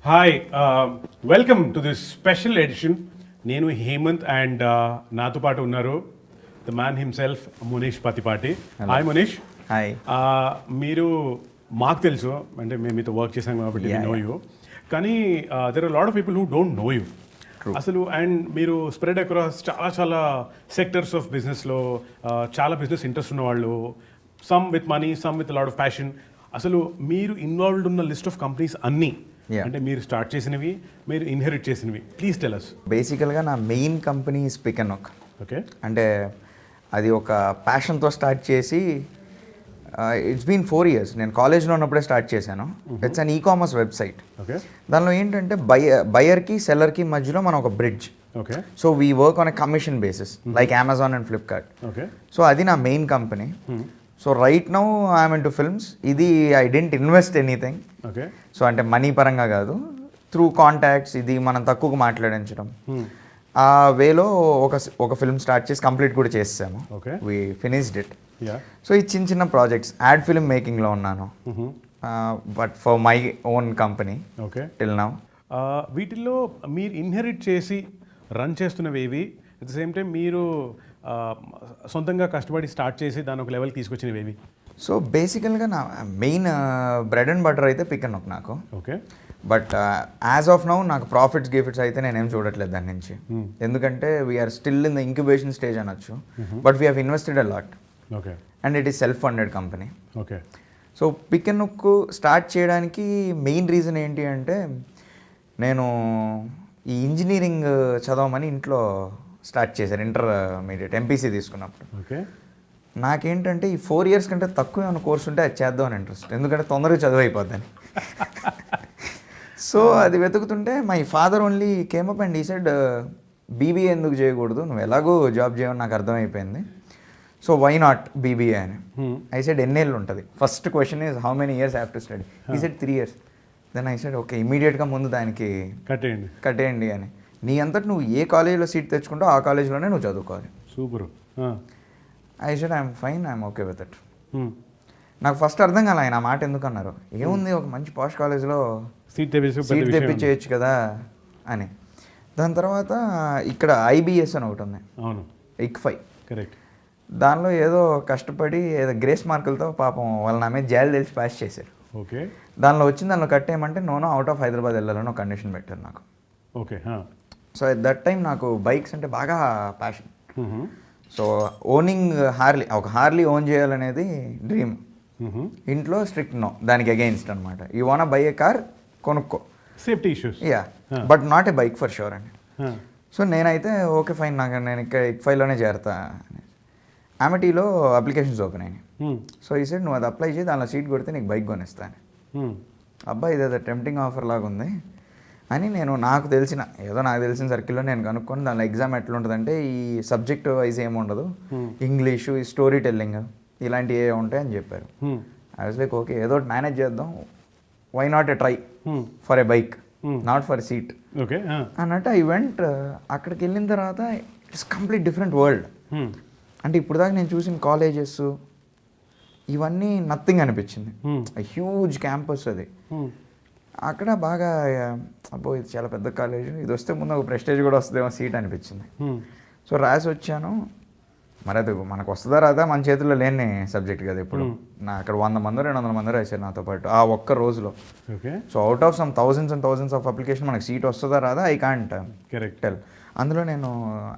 Hi welcome to this special edition. నేను Hemanth and నాతో పాటు ఉన్నారు the man himself Munish Pathipati. Hi Munish. Hi. మీరు మాకు తెలుసు, అంటే మేము మీతో వర్క్ చేసాం కాబట్టి నో యూ, కానీ there are lot of people who don't know you అసలు. అండ్ మీరు స్ప్రెడ్ అక్రాస్ చాలా చాలా సెక్టర్స్ ఆఫ్ బిజినెస్లో చాలా బిజినెస్ ఇంట్రెస్ట్ ఉన్నవాళ్ళు, some with money, some with lot of passion. అసలు మీరు ఇన్వాల్వ్డ్ ఉన్న లిస్ట్ ఆఫ్ కంపెనీస్ అన్నీ, అంటే మీరు స్టార్ట్ చేసినవి, మీరు ఇన్హెరిట్ చేసినవి, ప్లీజ్ టెల్ us. బేసికల్గా నా మెయిన్ కంపెనీ స్పిక్ అండ్ నొక్. ఓకే. అంటే అది ఒక ప్యాషన్తో స్టార్ట్ చేసి ఇట్స్ బీన్ 4 years. నేను కాలేజ్లో ఉన్నప్పుడే స్టార్ట్ చేశాను. It's an ecommerce website. Okay. దానిలో ఏంటంటే బయర్కి సెల్లర్కి మధ్యలో మనం ఒక bridge. Okay. So we work on a commission basis like Amazon and Flipkart. Okay. So అది నా main company. So right now I'm into films. ఇది I didn't invest anything. Okay. So అంటే మనీ పరంగా కాదు, త్రూ కాంటాక్ట్స్ ఇది మనం తక్కువగా మాట్లాడించడం. ఆ వేలో ఒక ఫిల్మ్ స్టార్ట్ చేసి కంప్లీట్ కూడా చేసాము. Okay. We finished it. Yeah. So ఈ చిన్న చిన్న ప్రాజెక్ట్స్ యాడ్ ఫిల్మ్ మేకింగ్లో ఉన్నాను, but for my own company. Okay. Till now. వీటిల్లో మీరు ఇన్హెరిట్ చేసి రన్ చేస్తున్నవి ఏవి, అట్ ద సేమ్ టైం మీరు సొంతంగా కష్టపడి స్టార్ట్ చేసి దాని ఒక లెవెల్ తీసుకొచ్చినవి ఏవి? సో బేసికల్గా నా మెయిన్ బ్రెడ్ అండ్ బటర్ అయితే పిక్ అండ్ నొక్ నాకు. Okay. But as of now నాకు గిఫ్ట్స్ అయితే నేనేం చూడట్లేదు దాని నుంచి. ఎందుకంటే we are still in the incubation stage అనొచ్చు, but we have invested a lot. Okay. And it is self funded company. Okay. So pick and knock start చేయడానికి main reason ఏంటి అంటే, నేను ఈ ఇంజనీరింగ్ చదవమని ఇంట్లో స్టార్ట్ చేశాను. ఇంటర్మీడియట్ ఎంపీసీ తీసుకున్నప్పుడు. ఓకే. నాకేంటంటే ఈ 4 years కంటే తక్కువ ఏమైనా కోర్స్ ఉంటే అది చేద్దామని ఇంట్రెస్ట్, ఎందుకంటే తొందరగా చదువు అయిపోద్దని. సో అది వెతుకుతుంటే my father only came up and he said BBA ఎందుకు చేయకూడదు, నువ్వు ఎలాగో జాబ్ చేయమని నాకు అర్థమైపోయింది, సో వై నాట్ బీబీఏ అని. ఐ సెడ్ ఎన్నేళ్ళు ఉంటుంది, first question is how many years have to study. He said 3 years. Then I said okay, ఇమీడియట్గా ముందు దానికి కట్టేయండి అని. నీ అంతటి నువ్వు ఏ కాలేజీలో సీట్ తెచ్చుకుంటావు ఆ కాలేజీలోనే నువ్వు చదువుకోవాలి. Super. I said I'm fine, I'm okay with it. నాకు ఫస్ట్ అర్థం కాలే ఆయన ఆ మాట ఎందుకు అన్నారు. ఏముంది, ఒక మంచి పాష్ కాలేజ్లో సీట్ తెప్పించేయచ్చు కదా అని. దాని తర్వాత ఇక్కడ ఐబిఎస్ అని ఒకటి ఉంది, అవును, ICFI. కరెక్ట్. దానిలో ఏదో కష్టపడి ఏదో గ్రేస్ మార్కులతో పాపం వాళ్ళ నా మీద జాలి తెలిసి పాస్ చేశారు. ఓకే. దానిలో వచ్చింది, దానిలో కట్టేయమంటే నోనో అవుట్ ఆఫ్ హైదరాబాద్ వెళ్ళాలని ఒక కండిషన్ పెట్టారు నాకు. Okay. So at that time నాకు బైక్స్ అంటే బాగా ప్యాషన్. సో ఓనింగ్ ఒక హార్లీ ఓన్ చేయాలనేది డ్రీమ్. ఇంట్లో స్ట్రిక్ట్ నో, దానికి అగెయిన్స్ట్ అనమాట. You want buy a car, కొనుక్కో, safety issues, yeah, but not a bike for sure అని. సో నేనైతే ఓకే ఫైన్, నేను ఇక్కడ ICFIలోనే చేరతా. అమెటీలో అప్లికేషన్స్ ఓపెన్ అయినాయి. సో ఈ సైడ్ నువ్వు అది అప్లై చేసి దానిలో సీట్ కొడితే నీకు బైక్ కొనిస్తాను. అబ్బాయి ఇదేదో టెంప్టింగ్ ఆఫర్ లాగా ఉంది అని నాకు తెలిసిన సర్కిల్లో నేను కనుక్కొని దానిలో ఎగ్జామ్ ఎట్లుంటుందంటే ఈ సబ్జెక్ట్ వైజ్ ఏముండదు, ఇంగ్లీషు, ఈ స్టోరీ టెల్లింగ్ ఇలాంటివి ఏ ఉంటాయి అని చెప్పారు. ఐ వాజ్ లైక్ ఓకే, ఏదో మేనేజ్ చేద్దాం, why not a try for a bike, not for seat. Okay. అన్నట్టు ఐ వెంట్. అక్కడికి వెళ్ళిన తర్వాత ఇట్స్ కంప్లీట్ డిఫరెంట్ వరల్డ్. అంటే ఇప్పుడు దాకా నేను చూసిన కాలేజెస్ ఇవన్నీ నథింగ్ అనిపించింది. హ్యూజ్ క్యాంపస్ అది. అక్కడ బాగా అబ్బో ఇది చాలా పెద్ద కాలేజ్, ఇది వస్తే ముందు ఒక ప్రెస్టేజ్ కూడా వస్తుందేమో సీట్ అనిపించింది. సో రాసి వచ్చాను. మరి అది మనకు వస్తుందా రాదా మన చేతుల్లో లేని సబ్జెక్ట్ కదా ఇప్పుడు. నా అక్కడ 100 మంది 200 మంది రాశారు నాతో పాటు ఆ ఒక్క రోజులో. So out of some thousands and thousands of application మనకు సీట్ వస్తుందా రాదా ఐ కాంట్ టెల్. అందులో నేను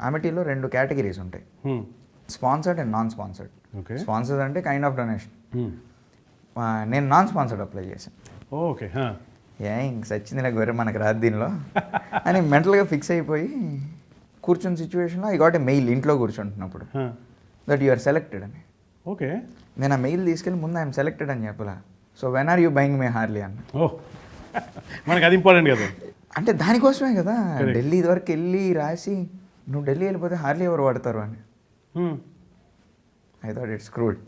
అమెటీలో 2 కేటగిరీస్ ఉంటాయి, sponsored and non sponsored. Sponsored అంటే కైండ్ ఆఫ్ డొనేషన్. నేను నాన్ స్పాన్సర్డ్ అప్లై చేశాను. ఓకే. ఇంక సచ్చింది నాకు వేరే మనకు రాదు దీనిలో అని మెంటల్గా ఫిక్స్ అయిపోయి కూర్చున్న సిచ్యువేషన్లో ఐ గాట్ ఏ మెయిల్ ఇంట్లో కూర్చుంటున్నప్పుడు దట్ యు ఆర్ సెలెక్టెడ్ అని. ఓకే. నేను ఆ మెయిల్ తీసుకెళ్ళి ముందు ఐఎమ్ సెలెక్టెడ్ అని చెప్పలా. So when are you buying my Harley అన్న. మనకి అది ఇంపార్టెంట్ కదా, అంటే దానికోసమే కదా ఢిల్లీ ఇదివరకు వెళ్ళి రాసి నువ్వు ఢిల్లీ వెళ్ళిపోతే హార్లీ ఎవరు వాడతారు అని. I thought it's crude.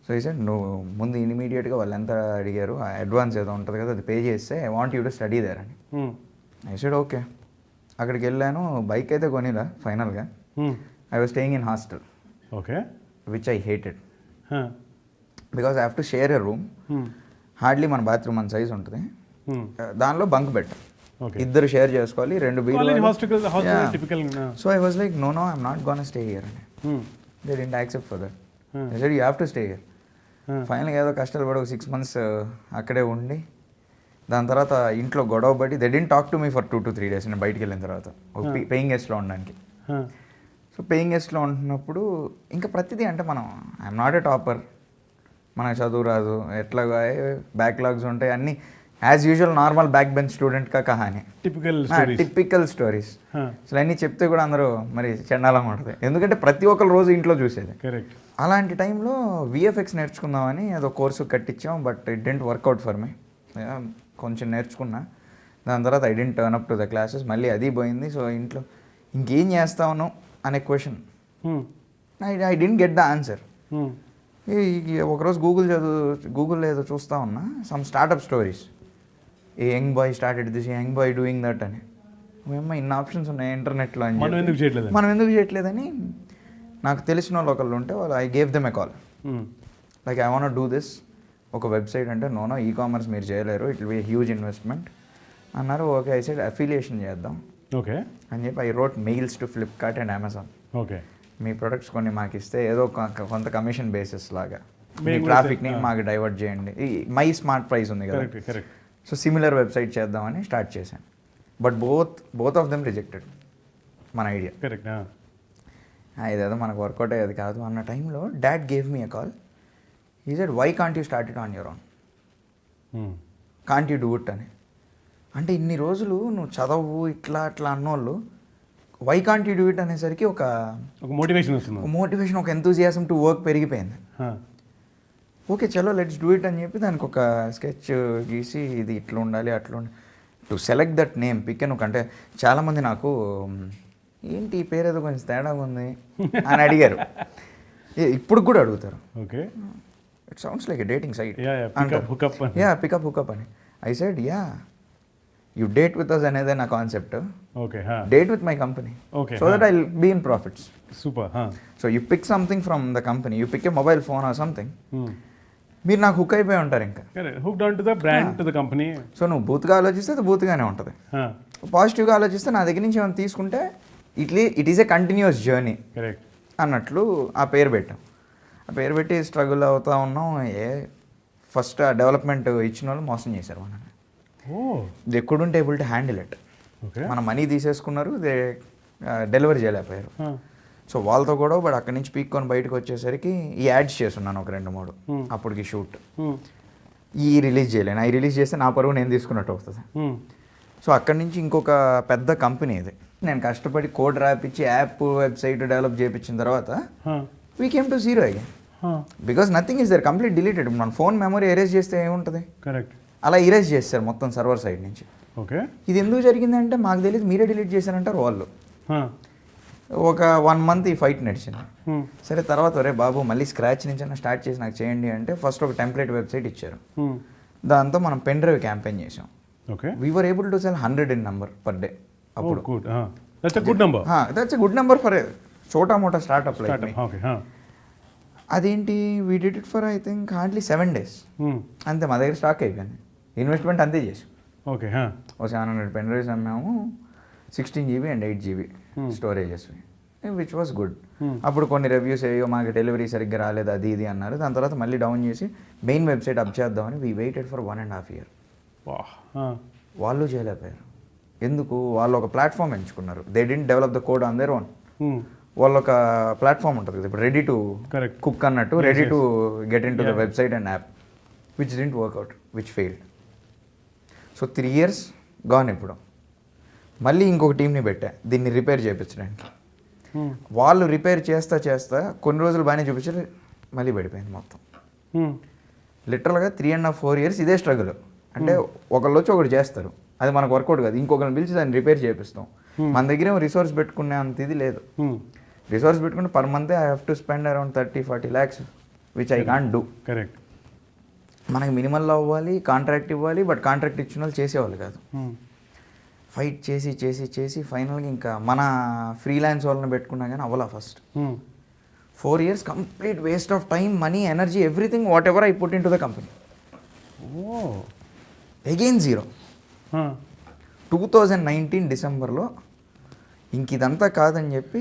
So ఈ సార్ నువ్వు ముందు ఇమీడియట్గా వాళ్ళు ఎంత అడిగారు అడ్వాన్స్ ఏదో ఉంటుంది కదా అది పే చేస్తే I want you to study there అని. I said okay. అక్కడికి వెళ్ళాను. బైక్ అయితే కొనిలా ఫైనల్గా. I was staying in hostel. Okay. Which I hated because I have to share a room. Hardly మన బాత్రూమ్ మన సైజ్ ఉంటుంది. దానిలో బంక్ బెడ్, ఓకే. ఇద్దరు షేర్ చేసుకోవాలి, 2 కాలేజ్ బీరువాలు. Hostel typical. So I was like no I'm not gonna stay here అని. They didn't accept for that. They said you have to stay here. ఫైనల్గా ఏదో కష్టాలు పడి ఒక 6 months అక్కడే ఉండి, దాని తర్వాత ఇంట్లో గొడవ పడి they didn't talk to me for 2 to 3 days నేను బయటికి వెళ్ళిన తర్వాత, ఒక పేయింగ్ గెస్ట్లో ఉండడానికి. సో పేయింగ్ గెస్ట్లో ఉంటున్నప్పుడు ఇంకా ప్రతిదీ అంటే మనం ఐఎమ్ నాట్ ఎ టాపర్, మనకు చదువు రాదు, ఎట్లాగా బ్యాక్లాగ్స్ ఉంటాయి, అన్నీ as usual normal back bench student కా కహాని, టిపికల్ స్టోరీస్. అసలు అన్నీ చెప్తే కూడా అందరూ మరి చండాలంగా ఉంటుంది, ఎందుకంటే ప్రతి ఒక్కరు రోజు ఇంట్లో చూసేది. అలాంటి టైంలో విఎఫ్ఎక్స్ నేర్చుకుందామని ఏదో కోర్సు కట్టించాం, but it didn't work out for me. కొంచెం నేర్చుకున్నా, దాని తర్వాత I didn't turn up to the classes, మళ్ళీ అది పోయింది. సో ఇంట్లో ఇంకేం చేస్తాను అనే question, I didn't get the answer. ఒకరోజు గూగుల్లో ఏదో చూస్తూ ఉన్నా, some startup stories, a young boy started this, young boy doing that అని. మేము ఇన్ని ఆప్షన్స్ ఉన్నాయి ఇంటర్నెట్లో అని, మనం ఎందుకు చేయట్లేదని నాకు తెలిసిన వాళ్ళు ఒకళ్ళు ఉంటే వాళ్ళు, I gave them a call, like I want do this, ఒక వెబ్సైట్ అంటే నో ఈ-కామర్స్ మీరు చేయలేరు, it will be huge investment అన్నారు. ఓకే, ఐ సెడ్ అఫిలియేషన్ చేద్దాం ఓకే అని చెప్పి I wrote mails to Flipkart and Amazon. Okay, me products కొన్ని మాకు ఇస్తే ఏదో కొంత కమిషన్ బేసిస్ లాగా మీ ట్రాఫిక్ని మాకు డైవర్ట్ చేయండి. ఈ మై స్మార్ట్ ప్రైస్ ఉంది కదా, సో సిమిలర్ వెబ్సైట్ చేద్దామని స్టార్ట్ చేశాను. But both of them rejected మన ఐడియా. ఇదేదో మనకు వర్కౌట్ అయ్యేది కాదు అన్న టైంలో dad gave me a call. He said why can't you start it on your own, can't you do it అని. అంటే ఇన్ని రోజులు నువ్వు చదవు ఇట్లా అట్లా అన్నోళ్ళు why can't you do it అనేసరికి ఒక మోటివేషన్, ఒక ఎంతూజియాసం టు వర్క్ పెరిగిపోయింది. ఓకే చలో లెట్స్ డూ ఇట్ అని చెప్పి దానికి ఒక స్కెచ్ గీసి, ఇది ఇట్లా ఉండాలి అట్లా ఉండాలి, to select that name pick అని. అంటే చాలామంది నాకు ఏంటి ఈ పేరు ఏదో కొంచెం తేడాగా ఉంది అని అడిగారు, ఇప్పుడు కూడా అడుగుతారు. Okay, it sounds like a dating site, pickup hookup అని. I said you date with us అనేదే నా concept, date with my company, so that I will be in profits. Super. So you pick something from the company, you pick a mobile phone or something, మీరు నాకు hook అయిపోయి ఉంటారు ఇంకా, hooked on to the brand, to the company. So నువ్వు బూత్గా ఆలోచిస్తే అది బూత్గానే ఉంటుంది, పాజిటివ్గా ఆలోచిస్తే నా దగ్గర నుంచి ఏమైనా తీసుకుంటే it is a continuous journey అన్నట్లు ఆ పేరు పెట్టాం. ఆ పేరు పెట్టి స్ట్రగుల్ అవుతూ ఉన్నాం. ఫస్ట్ ఆ డెవలప్మెంట్ ఇచ్చిన వాళ్ళు మోసం చేశారు మనల్ని. They couldn't able to handle it. మన మనీ తీసేసుకున్నారు, దే డెలివరీ చేయలేకపోయారు. సో వాళ్ళతో కూడా బట్ అక్కడి నుంచి పీక్కొని బయటకు వచ్చేసరికి ఈ యాడ్స్ చేస్తున్నాను ఒక 2-3, అప్పటికి షూట్ ఈ రిలీజ్ చేయలేను, అవి రిలీజ్ చేస్తే నా పరువు నేను తీసుకున్నట్టు అవుతుంది. సో అక్కడి నుంచి ఇంకొక పెద్ద కంపెనీ ఇది, నేను కష్టపడి కోడ్ రాపించి యాప్ వెబ్సైట్ డెవలప్ చేయించిన తర్వాత we came to zero again, because nothing is there, complete deleted. మన ఫోన్ మెమరీ ఎరేజ్ చేస్తే ఏముంటుంది, అలా ఇరేజ్ చేస్తారు మొత్తం సర్వర్ సైడ్ నుంచి. ఓకే, ఇది ఎందుకు జరిగిందంటే మాకు తెలియదు, మీరే డిలీట్ చేశారంటారు వాళ్ళు. ఒక 1 month ఈ ఫైట్ నడిచింది. సరే తర్వాత ఒరే బాబు మళ్ళీ స్క్రాచ్ నుంచి అన్న స్టార్ట్ చేసి నాకు చేయండి అంటే ఫస్ట్ ఒక టెంప్లెట్ వెబ్సైట్ ఇచ్చారు. దాంతో మనం పెన్ డ్రైవ్ క్యాంపెయిన్ చేసాం. We were able to cell 100 in number per day. అప్పుడు that's a good number for చోటా మోటా స్టార్ట్అప్ లైక్ మీ. అదేంటి we did it for I think hardly 7 days. అంతే, మా దగ్గర స్టాక్ అయిపోయింది, ఇన్వెస్ట్మెంట్ అంతే చేసాం. ఓకే, ఓ 700 పెన్ డ్రైవ్స్ అమ్మాము, 16 GB and 8 GB storages, which was good. అప్పుడు కొన్ని రివ్యూస్ అయ్యో మాకు డెలివరీ సరిగ్గా రాలేదు అది ఇది అన్నారు. దాని తర్వాత మళ్ళీ డౌన్ చేసి మెయిన్ వెబ్సైట్ అప్ చేద్దామని వీ వెయిటెడ్ ఫర్ 1.5 years. వాళ్ళు చేయలేకపోయారు. ఎందుకు? వాళ్ళు ఒక ప్లాట్ఫామ్ ఎంచుకున్నారు. They didn't develop the code on their own. వాళ్ళు ఒక ప్లాట్ఫామ్ ఉంటుంది కదా ఇప్పుడు, రెడీ టు కుక్ అన్నట్టు, ready to get in to the website and app, which didn't work out, which failed. So 3 years gone. ఇప్పుడు మళ్ళీ ఇంకొక టీంని పెట్టా దీన్ని రిపేర్ చేయించడానికి. వాళ్ళు రిపేర్ చేస్తా కొన్ని రోజులు బాగానే చూపించారు, మళ్ళీ పడిపోయింది మొత్తం. లిటరల్గా 3.5-4 years ఇదే స్ట్రగుల్. అంటే ఒకళ్ళు వచ్చి ఒకటి చేస్తారు, అది మనకు వర్కౌట్ కాదు, ఇంకొకరిని పిలిచి దాన్ని రిపేర్ చేపిస్తాం. మన దగ్గర ఏమో రిసోర్స్ పెట్టుకునే అంత ఇది లేదు. రిసోర్స్ పెట్టుకుంటే per month I have to spend around 30-40 lakhs, which I can't do. Correct. మనకి మినిమల్లో అవ్వాలి, కాంట్రాక్ట్ ఇవ్వాలి, బట్ కాంట్రాక్ట్ ఇచ్చిన వాళ్ళు చేసేవాళ్ళు కాదు. ఫైట్ చేసి ఫైనల్గా ఇంకా మన ఫ్రీలాన్స్ వాళ్ళని పెట్టుకున్నా కానీ అవ్వలా. First 4 years complete waste of time, money, energy, everything, whatever I put in to the company. Again zero. 2019 డిసెంబర్లో ఇంక ఇదంతా కాదని చెప్పి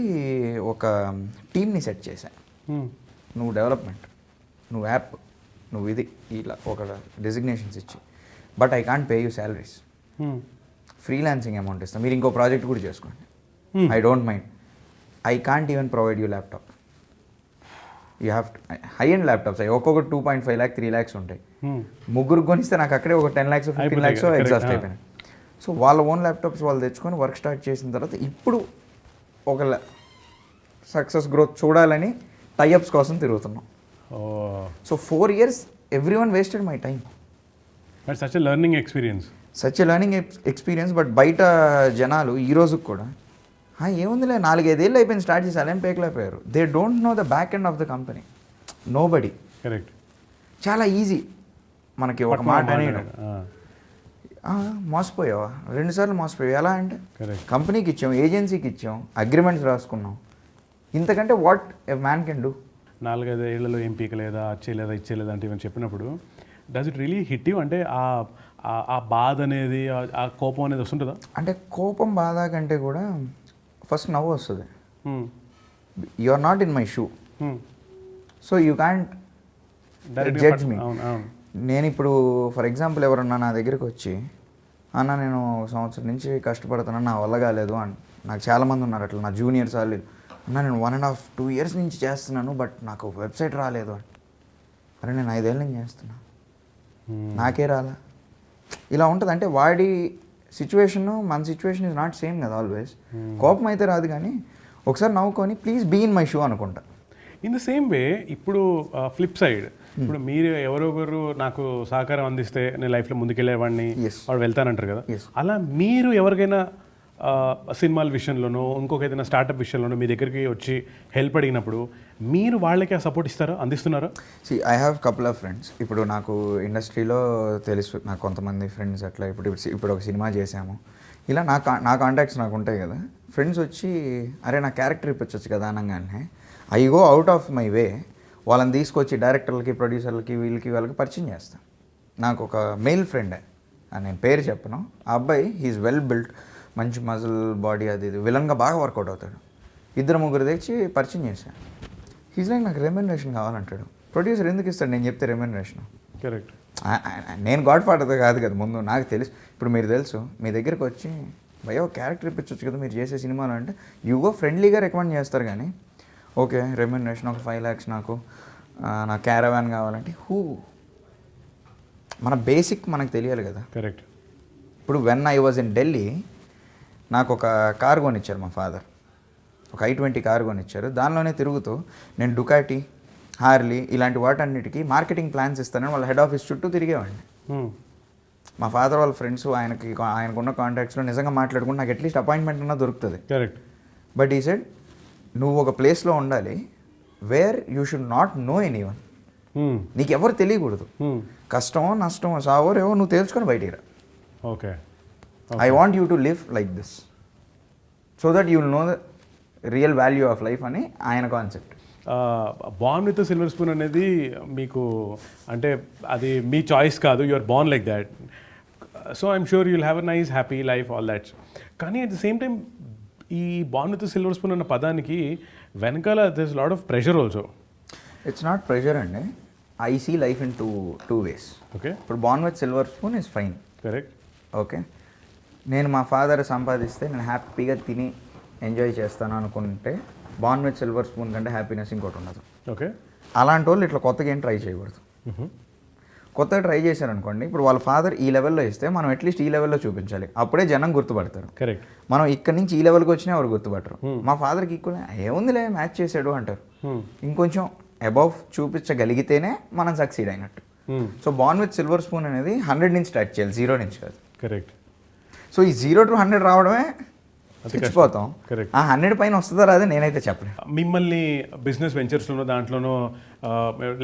ఒక టీమ్ని సెట్ చేశాను. నువ్వు డెవలప్మెంట్, నువ్వు యాప్, నువ్వు ఇది ఇలా ఒక డెసిగ్నేషన్స్ ఇచ్చి, but I can't pay you salaries, freelancing amount ఇస్తాను, మీరు ఇంకో ప్రాజెక్ట్ కూడా చేసుకోండి, I don't mind, I can't even provide you laptop, you have high and laptops అవి ఒక్కొక్కటి 2.5 lakh 3 lakhs ఉంటాయి. ముగ్గురు కొనిస్తే నాకు అక్కడే ఒక 10 lakhs 15 lakhs ఎగ్జాస్ట్ అయిపోయినాయి. సో వాళ్ళ ఓన్ ల్యాప్టాప్స్ వాళ్ళు తెచ్చుకొని వర్క్ స్టార్ట్ చేసిన తర్వాత ఇప్పుడు ఒక సక్సెస్ గ్రోత్ చూడాలని టైఅప్స్ కోసం తిరుగుతున్నాం. So 4 years every one wasted my time. Such a learning experience, such a learning experience. But బయట జనాలు ఈ రోజుకి కూడా ఏముందిలే 4-5 ఏళ్ళు అయిపోయింది స్టార్ట్ చేసి అలేం పేకలేకపోయారు. They don't know the back end of the company, nobody. Correct. చాలా ఈజీ మనకి ఒక మాట అనేయడం. మోసపోయావా, 2 సార్లు మోసపోయావు. ఎలా అంటే కంపెనీకి ఇచ్చాం, ఏజెన్సీకి ఇచ్చాం, అగ్రిమెంట్స్ రాసుకున్నాం, ఇంతకంటే what a man can do. 4-5 ఏళ్లలో ఏం పీకలేదా, అచ్చేయలేదా, ఇచ్చేయలేదా అంటే ఇవన్నీ చెప్పినప్పుడు does it really hit you? అంటే ఆ బాధ అనేది, ఆ కోపం అనేది వస్తుంటుందా? అంటే కోపం బాధ కంటే కూడా ఫస్ట్ నవ్వు వస్తుంది. You are not in my shoe, so you can't judge me. నేను ఇప్పుడు ఫర్ ఎగ్జాంపుల్ ఎవరన్నా నా దగ్గరికి వచ్చి, అన్న నేను సంవత్సరం నుంచి కష్టపడుతున్నాను, నా వల్ల కాలేదు అని, నాకు చాలామంది ఉన్నారు అట్లా, నా జూనియర్స్ వాళ్ళు, అన్న నేను 1.5-2 years నుంచి చేస్తున్నాను బట్ నాకు వెబ్సైట్ రాలేదు అని. అరే నేను 5 ఏళ్ళ నుంచి చేస్తున్నా, నాకే రాలా. ఇలా ఉంటుంది. అంటే వాడి సిచ్యువేషన్ మన సిచ్యువేషన్ ఇస్ నాట్ సేమ్ కదా ఆల్వేస్. కోపం అయితే రాదు, కానీ ఒకసారి నవ్వుకొని please be in my shoe అనుకుంటా. ఇన్ ద సేమ్ వే ఇప్పుడు ఫ్లిప్ సైడ్, ఇప్పుడు మీరు ఎవరొకరు నాకు సహకారం అందిస్తే నేను లైఫ్లో ముందుకెళ్ళేవాడిని, వాడు వెళ్తానంటారు కదా, అలా మీరు ఎవరికైనా సినిమాల విషయంలోనో ఇంకొక ఏదైనా స్టార్టప్ విషయంలోనో మీ దగ్గరికి వచ్చి హెల్ప్ అడిగినప్పుడు మీరు వాళ్ళకి ఆ సపోర్ట్ ఇస్తారా, అందిస్తున్నారా? I have couple of friends. ఇప్పుడు నాకు ఇండస్ట్రీలో తెలుసు, నాకు కొంతమంది ఫ్రెండ్స్ అట్లా ఇప్పుడు ఒక సినిమా చేశాము, ఇలా నా కాంటాక్ట్స్ నాకు ఉంటాయి కదా. ఫ్రెండ్స్ వచ్చి అరే నా క్యారెక్టర్ ఇప్పించవచ్చు కదా అనగానే I go out of my way వాళ్ళని తీసుకొచ్చి డైరెక్టర్లకి, ప్రొడ్యూసర్లకి, వాళ్ళకి పరిచయం చేస్తాను. నాకు ఒక మెయిల్ ఫ్రెండే, నేను పేరు చెప్పను, ఆ అబ్బాయి హీఈస్ వెల్ బిల్ట్, మంచి మజిల్ బాడీ, అది ఇది విలన్గా బాగా వర్కౌట్ అవుతాడు. 2-3 తెచ్చి పరిచయం చేశాను. హీజ్ లైక్ నాకు రెమ్యూనరేషన్ కావాలంటాడు. ప్రొడ్యూసర్ ఎందుకు ఇస్తాడు నేను చెప్తే రెమ్యూనరేషన్? కరెక్ట్. నేను గాడ్ ఫాదర్ కాదు కదా, ముందు నాకు తెలుసు. ఇప్పుడు మీరు తెలుసు, మీ దగ్గరికి వచ్చి భయ్యో క్యారెక్టర్ ఇప్పించవచ్చు కదా మీరు చేసే సినిమాలు అంటే యుగో ఫ్రెండ్లీగా రికమెండ్ చేస్తారు, కానీ ఓకే రెమ్యూనరేషన్ ఒక 5 lakhs నాకు క్యారవాన్ కావాలంటే మన బేసిక్ మనకు తెలియాలి కదా. కరెక్ట్. ఇప్పుడు when I was in Delhi నాకు ఒక కార్ కొనిచ్చారు మా ఫాదర్, ఒక i20 కార్ కొనిచ్చారు. దానిలోనే తిరుగుతూ నేను డుకాటి, హార్లీ ఇలాంటి వాటన్నిటికీ మార్కెటింగ్ ప్లాన్స్ ఇస్తానని వాళ్ళ హెడ్ ఆఫీస్ చుట్టూ తిరిగేవాడిని. మా ఫాదర్ వాళ్ళ ఫ్రెండ్స్ ఆయనకున్న కాంటాక్ట్స్లో నిజంగా మాట్లాడుకుంటే నాకు అట్లీస్ట్ అపాయింట్మెంట్ అన్నా దొరుకుతుంది. కరెక్ట్. బట్ ఈ సెడ్ నువ్వు ఒక ప్లేస్లో ఉండాలి where you should not know anyone, నీకు ఎవరు తెలియకూడదు, కష్టమో నష్టమో సావో రేవో నువ్వు తేల్చుకొని బయటికి రా. Okay. I want you to live like this so that you will know the real value of life అని ఆయన concept. Born with silver spoon అనేది మీకు అంటే అది మీ చాయిస్ కాదు, you are born like that. So I'm sure you'll have a nice happy life all that. కానీ at the same time ఈ బార్న్ విత్ సిల్వర్ స్పూన్ అన్న పదానికి వెనకాల this lot of pressure also. It's not pressure అండి, I see life in two ways. Okay. ఇప్పుడు born with silver spoon is fine. Correct. Okay, నేను మా father సంపాదిస్తే నేను హ్యాపీగా తిని ఎంజాయ్ చేస్తాను అనుకుంటే బార్న్ విత్ సిల్వర్ స్పూన్ కంటే హ్యాపీనెస్ ఇంకోటి ఉండదు. ఓకే. అలాంటి వాళ్ళు ఇట్లా కొత్తగా ఏం ట్రై చేయకూడదు. కొత్తగా ట్రై చేశారనుకోండి, ఇప్పుడు వాళ్ళ ఫాదర్ ఈ లెవెల్లో ఇస్తే మనం అట్లీస్ట్ ఈ లెవెల్లో చూపించాలి, అప్పుడే జనం గుర్తుపడతారు. కరెక్ట్. మనం ఇక్కడ నుంచి ఈ లెవెల్కి వచ్చినా ఎవరు గుర్తుపట్టరు. మా ఫాదర్కి ఈక్వల్ ఏముందిలే మ్యాచ్ చేసాడు అంటారు. ఇంకొంచెం అబౌవ్ చూపించగలిగితేనే మనం సక్సీడ్ అయినట్టు. So born with silver spoon అనేది 100 నుంచి స్టార్ట్ చేయాలి, 0 నుంచి కాదు. కరెక్ట్. సో ఈ 0 to 100 రావడమే చచ్చిపోతాం. కరెక్ట్. ఆ 100 పైన వస్తుందా రాదే నేనైతే చెప్పలేను. మిమ్మల్ని బిజినెస్ వెంచర్స్లోనో దాంట్లోనో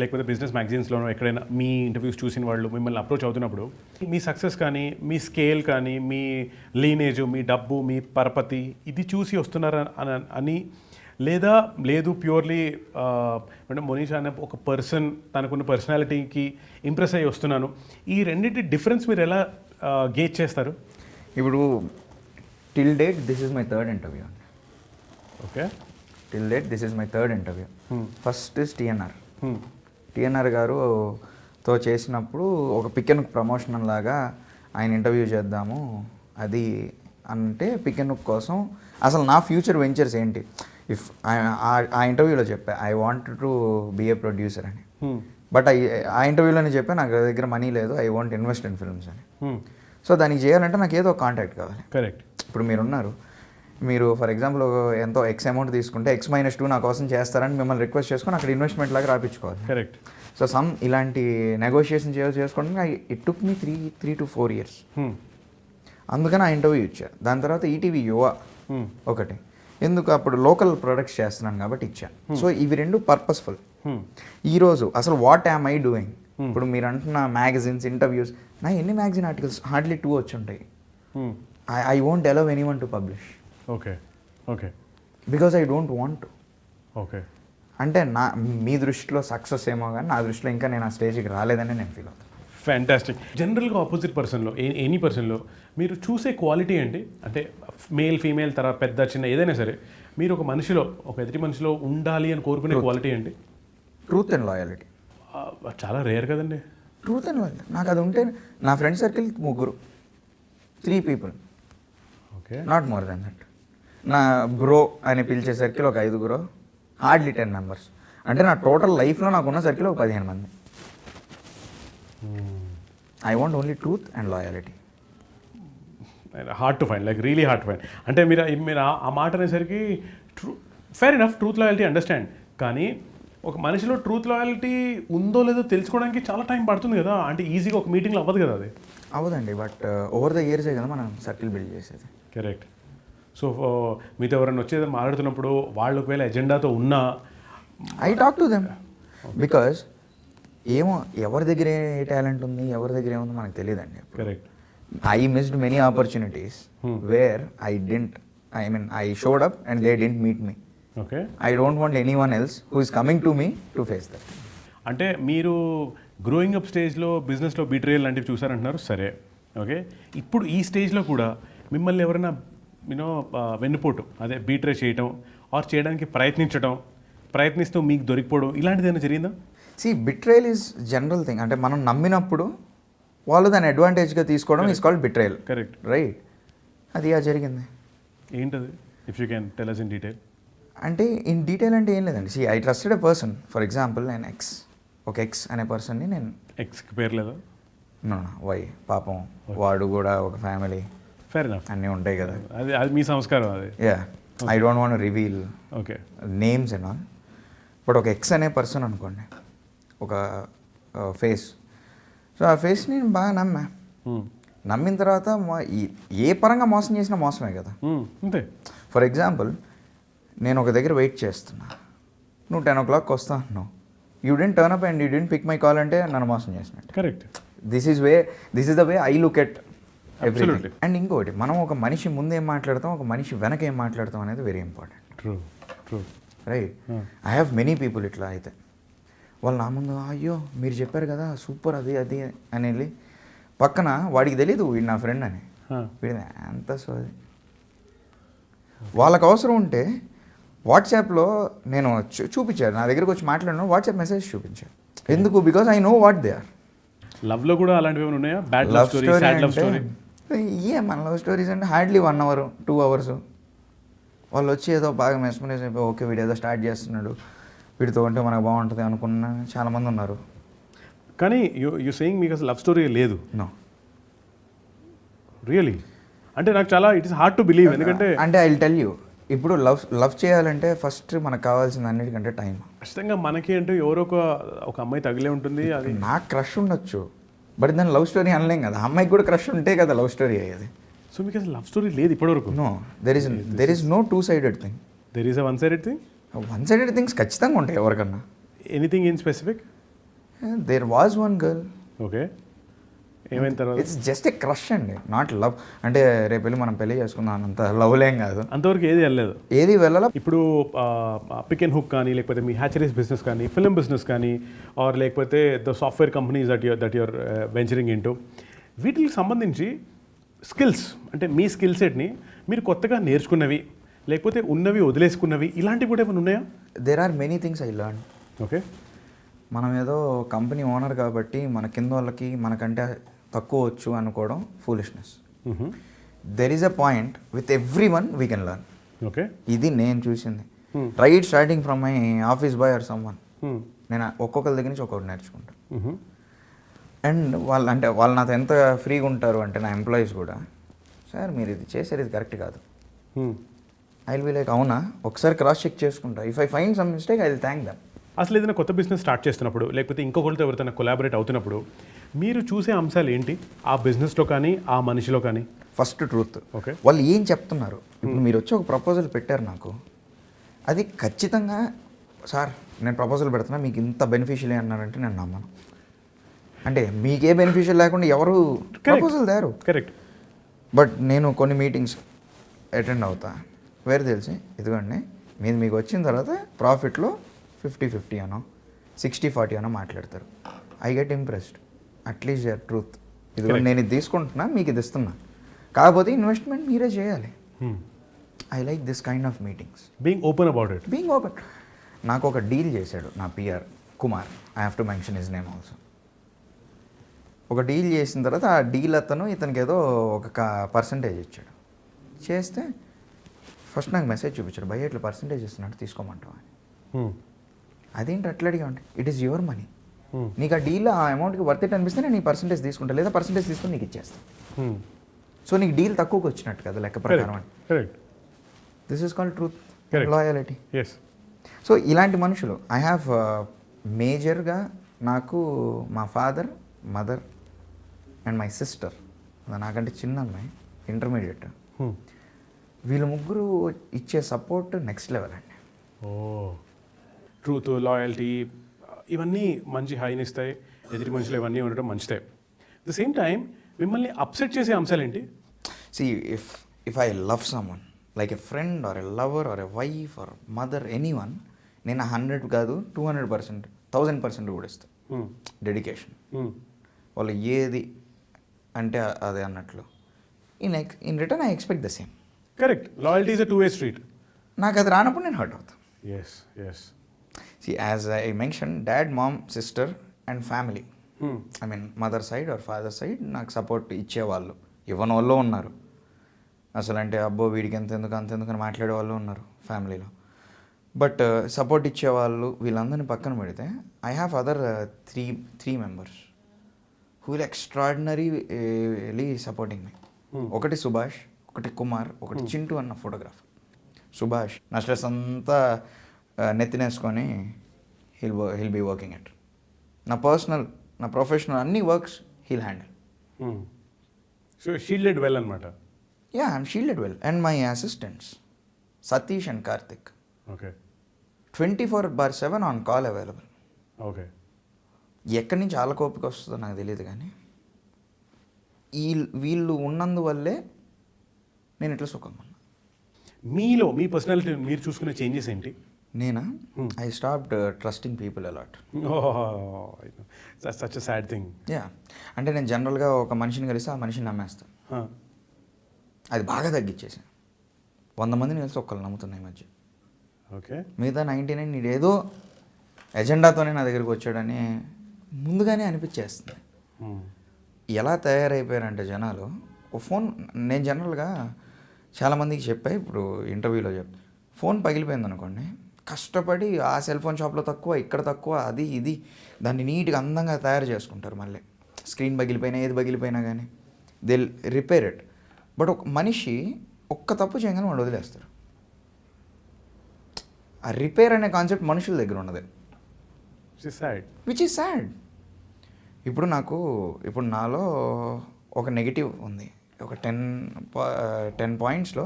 లేకపోతే బిజినెస్ మ్యాగజైన్స్లోనో ఎక్కడైనా మీ ఇంటర్వ్యూస్ చూసిన వాళ్ళు మిమ్మల్ని అప్రోచ్ అవుతున్నప్పుడు మీ సక్సెస్ కానీ మీ స్కేల్ కానీ మీ లీనేజ్, మీ డబ్బు, మీ పరపతి ఇది చూసి వస్తున్నారా అని, లేదా లేదు ప్యూర్లీ అంటే మనీషా అనే ఒక పర్సన్ తనకున్న పర్సనాలిటీకి ఇంప్రెస్ అయ్యి వస్తున్నాను, ఈ రెండింటి డిఫరెన్స్ మీరు ఎలా గేజ్ చేస్తారు? ఇప్పుడు till date this is my third interview అండి. Okay. Till date this is my third interview. First is TNR. Hmm. TNR గారుతో చేసినప్పుడు ఒక పిక్ అండ్ ప్రమోషనల్ లాగా ఆయన ఇంటర్వ్యూ చేద్దాము అది అంటే పిక్ అండ్ కోసం అసలు నా ఫ్యూచర్ వెంచర్స్ ఏంటి ఇఫ్ ఆ ఇంటర్వ్యూలో చెప్పా I want to be a producer అని. బట్ ఆ ఇంటర్వ్యూలోనే చెప్పా నాకు దగ్గర మనీ లేదు, I want invest in films అని. సో దానికి చేయాలంటే నాకు ఏదో కాంటాక్ట్ కావాలి. కరెక్ట్. ఇప్పుడు మీరున్నారు, మీరు ఫర్ ఎగ్జాంపుల్ ఎంతో ఎక్స్ అమౌంట్ తీసుకుంటే X-2 నా కోసం చేస్తారని మిమ్మల్ని రిక్వెస్ట్ చేసుకొని అక్కడ ఇన్వెస్ట్మెంట్ లాగా రాపించుకోవాలి. కరెక్ట్. సో ఇలాంటి నెగోషియేషన్ చేసుకోవడానికి it took me 3 to 4 years. అందుకని ఆ ఇంటర్వ్యూ ఇచ్చా. దాని తర్వాత ఈటీవీ యువ ఒకటి, ఎందుకు అప్పుడు లోకల్ ప్రొడక్ట్స్ చేస్తున్నాను కాబట్టి ఇచ్చా. సో ఇవి రెండు పర్పస్ఫుల్. ఈరోజు అసలు వాట్ యామ్ ఐ డూయింగ్, ఇప్పుడు మీరు అంటున్న మ్యాగజైన్స్ ఇంటర్వ్యూస్, నా ఎన్ని మ్యాగజైన్ ఆర్టికల్స్ హార్డ్లీ 2 వచ్చి ఉంటాయి. I won't allow anyone to publish. Okay. Okay. Because I don't want. Okay. అంటే మీ దృష్టిలో సక్సెస్ ఏమో కానీ నా దృష్టిలో ఇంకా నేను ఆ స్టేజ్కి రాలేదని నేను ఫీల్ అవుతాను. ఫ్యాంటాస్టిక్. జనరల్గా ఆపోజిట్ పర్సన్లో ఎనీ పర్సన్లో మీరు చూసే క్వాలిటీ ఏంటి? అంటే మేల్ ఫీమేల్ తర్వాత పెద్ద చిన్న ఏదైనా సరే మీరు ఒక మనిషిలో ఒక ఎదుటి మనిషిలో ఉండాలి అని కోరుకునే క్వాలిటీ ఏంటి? Truth and loyalty. చాలా రేర్ కదండి. ట్రూత్ అండ్ లాయల్టీ నాకు అది ఉంటే, నా friend circle 3 people, okay, not more than that. నా బ్రో అని పిలిచే సర్కిల్ ఒక 5 హార్డ్లీ 10 members. అంటే నా టోటల్ లైఫ్లో నాకున్న సర్కిల్ ఒక 15 మంది. I want only truth and loyalty. Hard to find, like really hard to find. అంటే మీరు ఆ మాట అనేసరికి fair enough, truth loyalty understand. కానీ ఒక మనిషిలో ట్రూత్ లాయల్టీ ఉందో లేదో తెలుసుకోవడానికి చాలా టైం పడుతుంది కదా. అంటే ఈజీగా ఒక మీటింగ్లో అవ్వదు కదా అది. అవ్వదండి, బట్ ఓవర్ ద ఇయర్సే కదా మనం సర్కిల్ బిల్డ్ చేసేది. కరెక్ట్. సో మీతో ఎవరైనా వచ్చేది మాట్లాడుతున్నప్పుడు వాళ్ళు ఒకవేళ ఎజెండాతో ఉన్నా I talk to them. Because ఏమో ఎవరి దగ్గర ఏ టాలెంట్ ఉంది, ఎవరి దగ్గర ఏముంది మనకు తెలియదండి. Correct. I missed many opportunities where I showed up and they didn't meet me. Okay. I don't want anyone else who is coming to me to face that. అంటే మీరు గ్రోయింగ్ అప్ స్టేజ్లో బిజినెస్లో బీట్రేయల్ లాంటివి చూసారంటున్నారు, సరే ఓకే. ఇప్పుడు ఈ స్టేజ్లో కూడా మిమ్మల్ని ఎవరైనా వెన్నుపోటు అదే బీట్రే చేయటం ఆర్ చేయడానికి ప్రయత్నిస్తూ మీకు దొరికిపోవడం ఇలాంటిది ఏమైనా జరిగిందా? See, betrayal is general thing. అంటే మనం నమ్మినప్పుడు వాళ్ళు దాన్ని అడ్వాంటేజ్గా తీసుకోవడం is called betrayal. Correct. Right. అది జరిగింది. ఏంటది? If you can tell us in detail. అంటే ఇన్ డీటెయిల్ అంటే ఏం లేదండి. I trusted a person. For example నేను ఒక ఎక్స్ అనే పర్సన్ని నేను ఎక్స్కి పేరు లేదా? వై పాపం వాడు కూడా ఒక ఫ్యామిలీ ఫేర్ ఎనఫ్ అన్నీ ఉంటాయి కదా. అది మీ సంస్కారం అది. Yeah, I don't want reveal okay names and all. But ఒక ఎక్స్ అనే పర్సన్ అనుకోండి, ఒక ఫేస్. సో ఆ ఫేస్ నేను బాగా నమ్మిన తర్వాత ఏ పరంగా మోసం చేసినా మోసమే కదా. అంతే. ఫర్ ఎగ్జాంపుల్ నేను ఒక దగ్గర వెయిట్ చేస్తున్నా, నువ్వు 10 o'clock వస్తా అంటున్నావు, you didn't turn up and you didn't pick my call అంటే నన్ను మోసం చేసినట్టు. Correct. This is the way I look at everything. And ఇంకోటి, మనం ఒక మనిషి ముందు ఏం మాట్లాడతాం, ఒక మనిషి వెనక ఏం మాట్లాడతాం అనేది very important. True. Right. I have many people ఇట్లా అయితే వాళ్ళు నా ముందు అయ్యో మీరు చెప్పారు కదా సూపర్ అది అని వెళ్ళి పక్కన వాడికి తెలీదు వీడు నా ఫ్రెండ్ అని, వీడి అంత సోది. వాళ్ళకి అవసరం ఉంటే వాట్సాప్లో నేను చూపించాను, నా దగ్గరకు వచ్చి మాట్లాడిన వాట్సాప్ మెసేజ్ చూపించాను. ఎందుకు? Because I know what they are. లవ్లో కూడా అలాంటివి ఏమైనా ఉన్నాయా? Bad love story, sad love story? మన లవ్ స్టోరీస్ అంటే హార్డ్లీ 1 hour 2 hours. వాళ్ళు వచ్చి ఏదో బాగా మెస్మరైజ్ అయిపోయి ఓకే వీడు ఏదో స్టార్ట్ చేస్తున్నాడు, వీడితో ఉంటే మనకు బాగుంటుంది అనుకున్న చాలామంది ఉన్నారు. కానీ యూ సేయింగ్ మీకు అసలు లవ్ స్టోరీ లేదు? నో. రియలీ? అంటే నాకు చాలా it is hard to believe. ఎందుకంటే అంటే ఐ విల్ టెల్ యూ, ఇప్పుడు లవ్ చేయాలంటే ఫస్ట్ మనకు కావాల్సింది అన్నిటికంటే టైం. ఖచ్చితంగా మనకి అంటే ఎవరో ఒక అమ్మాయి తగిలే ఉంటుంది. అది నాకు క్రష్ ఉండొచ్చు, బట్ దాన్ని లవ్ స్టోరీ అనలేం కదా. అమ్మాయికి కూడా క్రష్ ఉంటే కదా లవ్ స్టోరీ అయ్యేది. సో మీకు అసలు లవ్ స్టోరీ లేదు ఇప్పటివరకు? No, there is no 2-sided thing. There is a 1-sided thing. 1-sided things ఖచ్చితంగా ఉంటాయి ఎవరికన్నా. Anything in specific? There was one girl. Okay. ఏమైనా తర్వాత? ఇట్స్ జస్ట్ ఏ క్రష్ అండి, నాట్ లవ్. అంటే రేపు వెళ్ళి మనం పెళ్లి చేసుకుందాం అంత లవ్లేం కాదు. అంతవరకు ఏది వెళ్ళలేదు. ఏది వెళ్ళాల. ఇప్పుడు పిక్ అండ్ హుక్ కానీ, లేకపోతే మీ హ్యాచరీస్ బిజినెస్ కానీ, ఫిల్మ్ బిజినెస్ కానీ, ఆర్ లేకపోతే the software companies that you're venturing into, వీటికి సంబంధించి స్కిల్స్ అంటే మీ స్కిల్ సెట్ని మీరు కొత్తగా నేర్చుకున్నవి లేకపోతే ఉన్నవి వదిలేసుకున్నవి ఇలాంటివి కూడా ఏమైనా ఉన్నాయా? There are many things I learn. Okay. మనం ఏదో కంపెనీ ఓనర్ కాబట్టి మన కింద వాళ్ళకి మనకంటే తక్కువ వచ్చు అనుకోవడం foolishness. There is a point with everyone we can learn. Okay. ఇది నేను చూసింది. Right starting from my office boy or someone. నేను ఒక్కొక్కరి దగ్గర నుంచి ఒక్కొక్కటి నేర్చుకుంటాను. అండ్ వాళ్ళు నాతో ఎంత ఫ్రీగా ఉంటారు అంటే నా ఎంప్లాయీస్ కూడా, సార్ మీరు ఇది చేశారు ఇది కరెక్ట్ కాదు. ఐ విల్ బి లైక్ అవునా, ఒకసారి క్రాస్ చెక్ చేసుకుంటా. If I find some mistake I will thank dum. అసలు ఏదైనా కొత్త బిజినెస్ స్టార్ట్ చేస్తున్నప్పుడు లేకపోతే ఇంకొకరితో ఎవరితో కొలాబరేట్ అవుతున్నప్పుడు మీరు చూసే అంశాలు ఏంటి ఆ బిజినెస్లో కానీ ఆ మనిషిలో కానీ? First truth. ఓకే. వాళ్ళు ఏం చెప్తున్నారు. ఇప్పుడు మీరు వచ్చి ఒక ప్రపోజల్ పెట్టారు నాకు, అది ఖచ్చితంగా సార్ నేను ప్రపోజల్ పెడుతున్నా మీకు ఇంత బెనిఫిషియల్ అన్నారంటే నేను నమ్మను. అంటే మీకే బెనిఫిషియల్ లేకుండా ఎవరు ప్రపోజల్ తేరు. కరెక్ట్. బట్ నేను కొన్ని మీటింగ్స్ అటెండ్ అవుతా, వేరే తెలిసి ఇదిగోండి మీది మీకు వచ్చిన తర్వాత ప్రాఫిట్లో 50-50 అనో 60-40 అనో మాట్లాడతారు. I get impressed. At least your truth. ఇదిగోండి నేను ఇది తీసుకుంటున్నా మీకు ఇది ఇస్తున్నా, కాకపోతే ఇన్వెస్ట్మెంట్ మీరే చేయాలి. I like this kind of meetings. Being open about it. Being open. నాకు ఒక డీల్ చేశాడు నా PR Kumar, I have to mention his name also. ఒక డీల్ చేసిన తర్వాత ఆ డీల్ ఇతనికి ఏదో ఒక పర్సంటేజ్ ఇచ్చాడు. చేస్తే ఫస్ట్ నాకు మెసేజ్ చూపించాడు, భయ్య ఇట్లా పర్సంటేజ్ ఇస్తున్నట్టు తీసుకోమంటావా అని. అదేంటి అట్లా అడిగామంటే ఇట్ ఈస్ యువర్ మనీ, నీకు ఆ డీల్ ఆ అమౌంట్కి వర్త్ ఇట్ అనిపిస్తే నేను ఈ పర్సంటేజ్ తీసుకుంటా, లేదా పర్సంటేజ్ తీసుకొని నీకు ఇచ్చేస్తాను. సో నీకు డీల్ తక్కువకి వచ్చినట్టు కదా లెక్క ప్రకారం అని. This is called truth, loyalty. So ఇలాంటి మనుషులు ఐ హ్యావ్ మేజర్గా నాకు మా father, mother and my sister, నాకంటే చిన్న అమ్మాయి ఇంటర్మీడియట్, వీళ్ళు ముగ్గురు ఇచ్చే సపోర్ట్ నెక్స్ట్ లెవెల్ అండి. ఓ, ట్రూత్, లాయల్టీ ఇవన్నీ మంచి హాయిని ఇస్తాయి. ఎదుటి మనుషులు ఇవన్నీ ఉండటం మంచిదే. ద సేమ్ టైం మిమ్మల్ని అప్సెట్ చేసే అంశాలు ఏంటి? See if I love someone like a friend or a lover are a wife or mother any one, నేను 100 కాదు 200%, 1000% కూడా ఇస్తాను డెడికేషన్. వాళ్ళు ఏది అంటే అదే అన్నట్లు. In return I expect the same. Correct. Loyalty is a 2-way street. నాకు అది రానప్పుడు నేను హర్ట్ అవుతాను. Yes yes. See, as I mentioned, dad, mom, sister and family. I mean, mother side or father side నాకు support ఇచ్చేవాళ్ళు, ఇవ్వని వాళ్ళు ఉన్నారు. అసలు అంటే అబ్బో వీడికి అంతెందుకు అని మాట్లాడే వాళ్ళు ఉన్నారు ఫ్యామిలీలో. బట్ సపోర్ట్ ఇచ్చేవాళ్ళు వీళ్ళందరినీ పక్కన పెడితే I have other three members who will extraordinarily supporting me. ఒకటి సుభాష్, ఒకటి కుమార్, ఒకటి చింటూ అన్న ఫోటోగ్రాఫర్. సుభాష్ నా స్ట్రెస్ అంతా నెత్తినేసుకొని హీల్ బీ వర్కింగ్ ఇట్. నా పర్సనల్, నా ప్రొఫెషనల్ అన్ని works he'll handle. So shielded well అనమాట. Yeah, I'm shielded well. And my assistants Satish and Karthik, okay, 24/7 on call available. Okay. ఎక్కడి నుంచి వాళ్ళ కోపిక వస్తుందో నాకు తెలియదు, కానీ వీళ్ళు ఉన్నందువల్లే నేను ఇట్లా సుఖంగా ఉన్నా. మీలో మీ పర్సనాలిటీ మీరు చూసుకునే చేంజెస్ ఏంటి? నేనా I stopped trusting people a lot. Such a sad thing. Yeah, అంటే నేను జనరల్గా ఒక మనిషిని కలిసి ఆ మనిషిని నమ్మేస్తాను. అది బాగా తగ్గించేసాను. 100 మందిని కలిసి ఒక్కళ్ళు నమ్ముతున్నాయి ఈ మధ్య. ఓకే. మిగతా 99 నీడు ఏదో ఎజెండాతోనే నా దగ్గరికి వచ్చాడని ముందుగానే అనిపించేస్తుంది. ఎలా తయారైపోయారంటే జనాలు, ఓ ఫోన్, నేను జనరల్గా చాలామందికి చెప్పాయి, ఇప్పుడు ఇంటర్వ్యూలో ఫోన్ పగిలిపోయింది అనుకోండి, కష్టపడి ఆ సెల్ ఫోన్ షాప్లో తక్కువ, ఇక్కడ తక్కువ, అది ఇది దాన్ని నీట్గా అందంగా తయారు చేసుకుంటారు. మళ్ళీ స్క్రీన్ పగిలిపోయినా ఏది పగిలిపోయినా కానీ దే రిపేర్ ఇట్. బట్ ఒక మనిషి ఒక్క తప్పు చేయగానే వాళ్ళు వదిలేస్తారు. ఆ రిపేర్ అనే కాన్సెప్ట్ మనుషుల దగ్గర ఉన్నది, విచ్ ఈజ్ సాడ్. ఇప్పుడు నాలో ఒక నెగిటివ్ ఉంది. ఒక 10 పాయింట్స్లో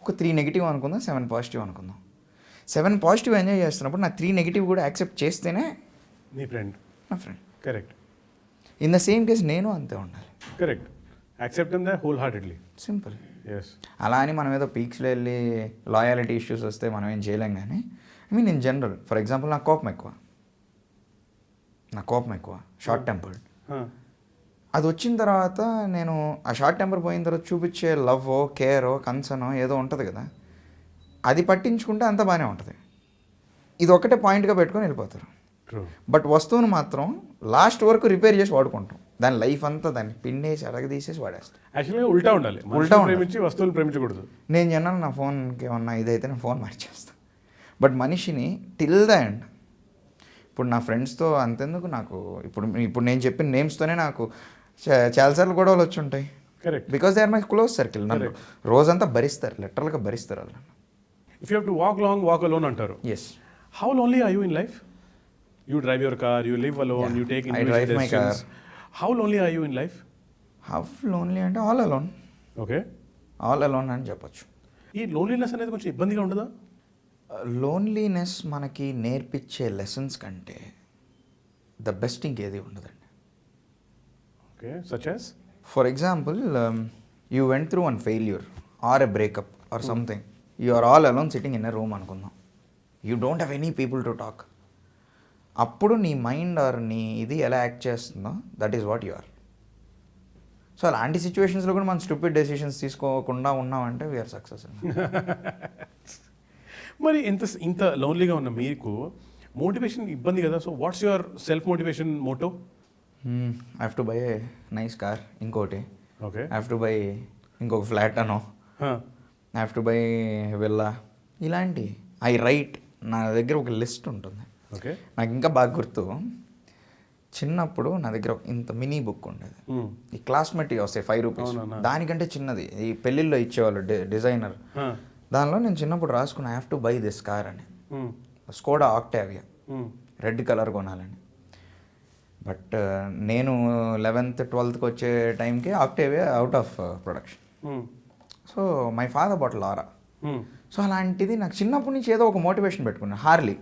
ఒక 3 నెగిటివ్ అనుకుందాం, 7 పాజిటివ్ అనుకుందాం. 7 పాజిటివ్ ఎంజాయ్ చేస్తున్నప్పుడు నా 3 నెగిటివ్ కూడా యాక్సెప్ట్ చేస్తేనే నీ ఫ్రెండ్, నా friend. Correct. In the same case నేను అంతే ఉండాలి. Correct. Accept them wholeheartedly. Simple. Yes. అలా అని మనం ఏదో పీక్స్లో వెళ్ళి లాయాలిటీ ఇష్యూస్ వస్తే మనం ఏం చేయలేం. కానీ I mean in general, for example నాకు కోపం ఎక్కువ, షార్ట్ టెంపర్డ్. అది వచ్చిన తర్వాత నేను ఆ షార్ట్ టెంపర్ పోయిన తర్వాత చూపించే లవ్ కేరో కన్సర్నో ఏదో ఉంటుంది కదా, అది పట్టించుకుంటే అంత బాగానే ఉంటుంది. ఇది ఒకటే పాయింట్గా పెట్టుకొని వెళ్ళిపోతారు. ట్రూ. బట్ వస్తువును మాత్రం లాస్ట్ వరకు రిపేర్ చేసి వాడుకుంటాం. దాని లైఫ్ అంతా దాన్ని పిండేసి అడగదీసేసి వాడేస్తాం. యాక్చువల్గా ఉల్టా ఉండాలి, ఉల్టా ఉల్టా ఉండాలి. ప్రేమించి వస్తువులు ప్రేమించకూడదు. నేను జనాలు నా ఫోన్కి ఏమన్నా ఇదైతే నేను ఫోన్ మార్చేస్తాను. బట్ మనిషిని టిల్ ద ఎండ్, ఇప్పుడు నా ఫ్రెండ్స్తో అంతెందుకు, నాకు ఇప్పుడు నేను చెప్పిన నేమ్స్తోనే నాకు చాలాసార్లు గొడవలు వచ్చి ఉంటాయి. Correct. Because they are my close circle. నన్ను రోజంతా భరిస్తారు, లిటరల్గా భరిస్తారు వాళ్ళు. If you have to walk long walk alone అంటారు. Yes. How lonely are you in life? You drive your car, you live alone, you take I drive my car. How lonely are you in life? How lonely అంటే all alone. Okay. All alone అని చెప్పొచ్చు. ఈ loneliness అనేది కొంచెం ఇబ్బందిగా ఉండదా? Loneliness మనకి నేర్పించే లెసన్స్ కంటే ద బెస్ట్ ఇంకేది ఉండదండి. Okay. Such as? For example, you went through one failure or a breakup or something, you are all alone sitting in a room అనుకుందాం. You don't have any people to talk. అప్పుడు నీ mind or నీ ఇది ఎలా act చేస్తుందో that is what you are. So అలాంటి సిచ్యువేషన్స్లో కూడా మనం స్టూపిడ్ డెసిషన్స్ తీసుకోకుండా ఉన్నామంటే వీఆర్ సక్సెస్. మరి ఇంత లోన్లీగా ఉన్న మీకు మోటివేషన్ ఇబ్బంది కదా. So what's your self motivation motto? I have to buy a nice car, ఇంకోటి okay, I have to buy ఇంకొక ఫ్లాట్ అనో, I have to buy villa, ఇలాంటి ఐ రైట్. నా దగ్గర ఒక లిస్ట్ ఉంటుంది. ఓకే. నాకు ఇంకా బాగా గుర్తు, చిన్నప్పుడు నా దగ్గర ఇంత మినీ బుక్ ఉండేది. ఈ క్లాస్మేట్ వస్తాయి 5 రూపీస్, దానికంటే చిన్నది, ఈ పెళ్ళిళ్ళలో ఇచ్చేవాళ్ళు డిజైనర్. దానిలో నేను చిన్నప్పుడు రాసుకున్నా I have to buy this car అని, స్కోడా ఆక్టావియా, రెడ్ కలర్ కొనాలని. బట్ నేను 11th 12th వచ్చే టైంకి Octavia out of production. So my father bought Laura. So అలాంటిది నాకు చిన్నప్పటి నుంచి ఏదో ఒక మోటివేషన్ పెట్టుకున్నాను. హార్లీ,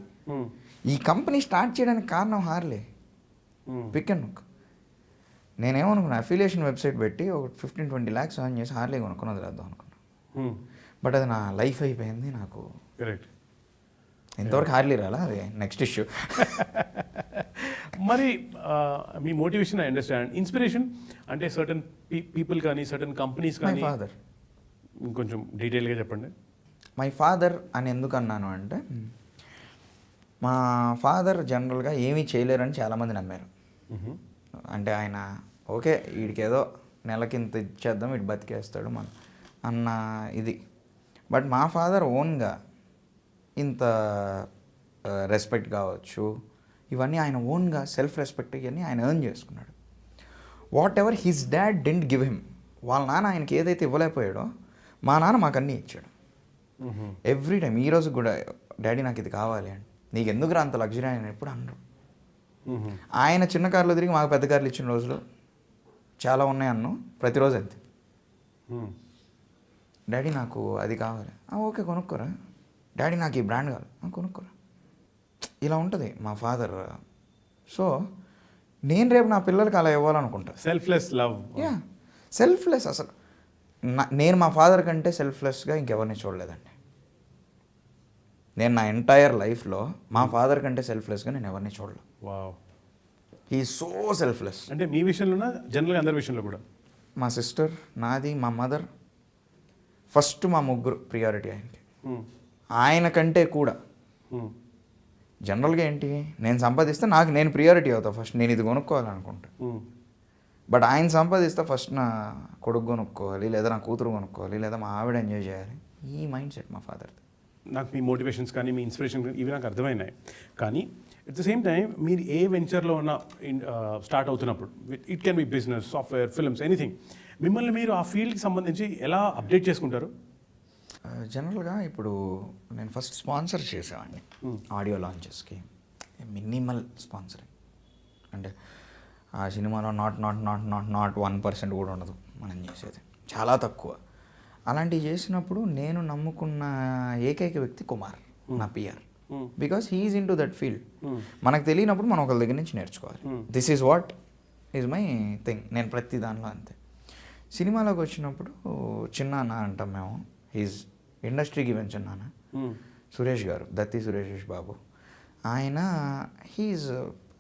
ఈ కంపెనీ స్టార్ట్ చేయడానికి కారణం హార్లీ. Pick and book. నేనేమనుకున్నా, అఫిలియేషన్ వెబ్సైట్ పెట్టి ఒక 15-20 lakhs ఆన్ చేసి హార్లీ కొనుక్కొని వదిలేద్దాం అనుకున్నాను. బట్ అది నా లైఫ్ అయిపోయింది. నాకు కరెక్ట్. ఇంతవరకు హార్లీ రాలా, అది నెక్స్ట్ ఇష్యూ. మరి మీ మోటివేషన్ ఐ అండర్స్టాండ్. ఇన్స్పిరేషన్ అంటే సర్టన్ పీపుల్ కానీ సర్టన్ కంపెనీస్ మై కానీ ఫాదర్. ఇంకొంచెం డీటెయిల్గా చెప్పండి. మై ఫాదర్ అని ఎందుకు అన్నాను అంటే, మా ఫాదర్ జనరల్గా ఏమీ చేయలేరని చాలామంది నమ్మారు. అంటే ఆయన ఓకే వీడికి ఏదో నెలకింత ఇచ్చేద్దాం, వీడు బతికేస్తాడు మన అన్న ఇది. బట్ మా ఫాదర్ ఓన్గా ఇంత రెస్పెక్ట్ కావచ్చు, ఇవన్నీ ఆయన ఓన్గా సెల్ఫ్ రెస్పెక్ట్ ఇవన్నీ ఆయన ఎర్న్ చేసుకున్నాడు. What ever his dad didn't give him, వాళ్ళ నాన్న ఆయనకి ఏదైతే ఇవ్వలేకపోయాడో మా నాన్న మాకు అన్నీ ఇచ్చాడు. ఎవ్రీ టైం, ఈరోజు కూడా డాడీ నాకు ఇది కావాలి అని, నీకు ఎందుకు అంత లగ్జరీ ఆయన ఎప్పుడు అన్నారు. ఆయన చిన్న కార్లో తిరిగి మాకు పెద్ద కార్లు ఇచ్చిన రోజులు చాలా ఉన్నాయి అన్ను, ప్రతిరోజు అంతే. డాడీ నాకు అది కావాలి, ఓకే కొనుక్కోరా. డాడీ నాకు ఈ బ్రాండ్ కావాలి, కొనుక్కోరా. ఇలా ఉంటుంది మా ఫాదర్. సో నేను రేపు నా పిల్లలకి అలా ఇవ్వాలనుకుంటా. Selfless love. Yeah, selfless. అసలు నేను మా ఫాదర్ కంటే సెల్ఫ్లెస్గా ఇంకెవరిని చూడలేదండి. నేను నా ఎంటైర్ లైఫ్లో మా ఫాదర్ కంటే సెల్ఫ్లెస్గా నేను ఎవరిని చూడలేదు. వావ్. He so selfless. అంటే మీ విషయంలోనా, జనరల్గా అందరి విషయంలో కూడా? మా సిస్టర్, నాది, మా మదర్, ఫస్ట్ మా ముగ్గురు ప్రియారిటీ ఆయనకి. ఆయన కంటే కూడా జనరల్గా ఏంటి, నేను సంపాదిస్తే నాకు నేను ప్రియారిటీ అవుతా ఫస్ట్, నేను ఇది కొనుక్కోవాలనుకుంటా. బట్ ఆయన సంపాదిస్తే ఫస్ట్ నా కొడుకు కొనుక్కోవాలి, లేదా నా కూతురు కొనుక్కోవాలి, లేదా మా ఆవిడ ఎంజాయ్ చేయాలి. ఈ మైండ్ సెట్ మా ఫాదర్ది. నాకు మీ మోటివేషన్స్ కానీ మీ ఇన్స్పిరేషన్ ఇవి నాకు అర్థమైనాయి. కానీ ఎట్ ద సేమ్ టైం మీరు ఏ వెంచర్లో ఉన్న స్టార్ట్ అవుతున్నప్పుడు, it can be business, software, films, anything, మిమ్మల్ని మీరు ఆ ఫీల్డ్కి సంబంధించి ఎలా అప్డేట్ చేసుకుంటారు? జనరల్గా ఇప్పుడు నేను ఫస్ట్ స్పాన్సర్ చేసేవాడిని ఆడియో లాంచెస్కి. మినిమల్ స్పాన్సరింగ్ అంటే ఆ సినిమాలో నాట్ 1% కూడా ఉండదు మనం చేసేది, చాలా తక్కువ. అలాంటివి చేసినప్పుడు నేను నమ్ముకున్న ఏకైక వ్యక్తి కుమార్, నా PR. Because he is into that field. మనకు తెలియనప్పుడు మనం ఒకరి దగ్గర నుంచి నేర్చుకోవాలి. This is what is my thing. నేను ప్రతి దానిలో అంతే. సినిమాలోకి వచ్చినప్పుడు చిన్నాన్న అంటాం మేము, హీజ్ ఇండస్ట్రీకి పెంచున్నాన్న, సురేష్ గారు, దత్తి సురేష్ బాబు. ఆయన హీజ్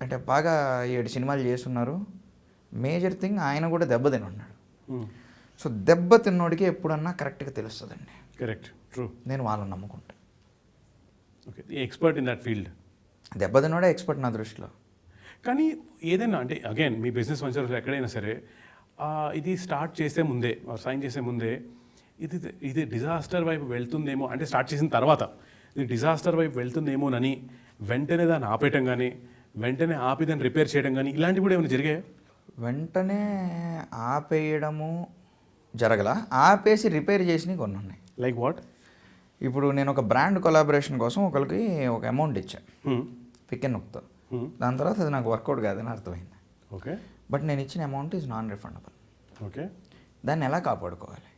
అంటే బాగా 7 సినిమాలు చేస్తున్నారు, మేజర్ థింగ్ ఆయన కూడా దెబ్బతిని ఉన్నాడు. సో దెబ్బ తిన్నోడికి ఎప్పుడన్నా కరెక్ట్గా తెలుస్తుందండి. Correct, true. నేను వాళ్ళని నమ్ముకుంటా. Okay, expert in that field. దెబ్బ తిన్నోడే ఎక్స్పర్ట్ నా దృష్టిలో. కానీ ఏదైనా అంటే అగైన్ మీ బిజినెస్ వెంచర్స్లో ఎక్కడైనా సరే ఇది స్టార్ట్ చేసే ముందే సైన్ చేసే ముందే ఇది ఇది డిజాస్టర్ వైపు వెళ్తుందేమో, అంటే స్టార్ట్ చేసిన తర్వాత ఇది డిజాస్టర్ వైపు వెళ్తుందేమోనని వెంటనే దాన్ని ఆపేయటం కానీ, వెంటనే ఆపి దాన్ని రిపేర్ చేయడం కానీ ఇలాంటివి కూడా ఏమైనా జరిగాయా? వెంటనే ఆపేయడము జరగల, ఆపేసి రిపేర్ చేసినవి కొన్ని ఉన్నాయి. Like what? ఇప్పుడు నేను ఒక బ్రాండ్ కొలాబరేషన్ కోసం ఒకరికి ఒక అమౌంట్ ఇచ్చాను పిక్ అండ్ నొక్తో. దాని తర్వాత అది నాకు వర్కౌట్ కాదని అర్థమైంది. ఓకే. బట్ నేను ఇచ్చిన amount is non refundable. Okay. దాన్ని ఎలా కాపాడుకోవాలి?